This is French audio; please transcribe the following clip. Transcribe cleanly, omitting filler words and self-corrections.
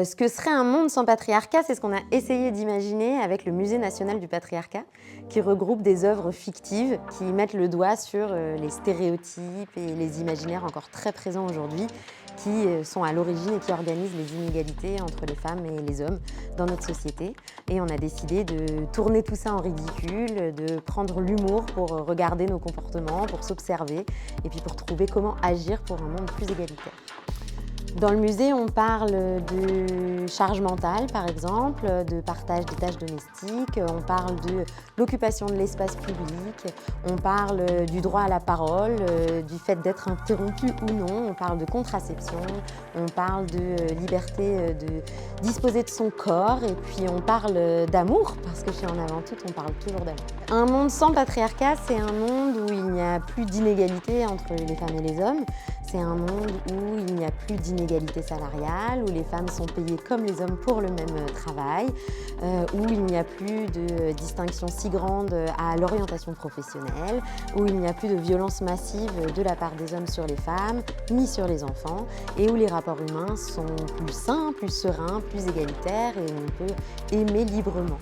Ce que serait un monde sans patriarcat, c'est ce qu'on a essayé d'imaginer avec le Musée national du patriarcat, qui regroupe des œuvres fictives qui mettent le doigt sur les stéréotypes et les imaginaires encore très présents aujourd'hui, qui sont à l'origine et qui organisent les inégalités entre les femmes et les hommes dans notre société. Et on a décidé de tourner tout ça en ridicule, de prendre l'humour pour regarder nos comportements, pour s'observer et puis pour trouver comment agir pour un monde plus égalitaire. Dans le musée, on parle de charge mentale, par exemple, de partage des tâches domestiques, on parle de l'occupation de l'espace public, on parle du droit à la parole, du fait d'être interrompu ou non, on parle de contraception, on parle de liberté de disposer de son corps et puis on parle d'amour, parce que chez En Avant Toutes, on parle toujours d'amour. Un monde sans patriarcat, c'est un monde où il n'y a plus d'inégalité entre les femmes et les hommes. C'est un monde où il n'y a plus d'inégalité salariale, où les femmes sont payées comme les hommes pour le même travail, où il n'y a plus de distinction si grande à l'orientation professionnelle, où il n'y a plus de violence massive de la part des hommes sur les femmes, ni sur les enfants, et où les rapports humains sont plus sains, plus sereins, plus égalitaires, et on peut aimer librement.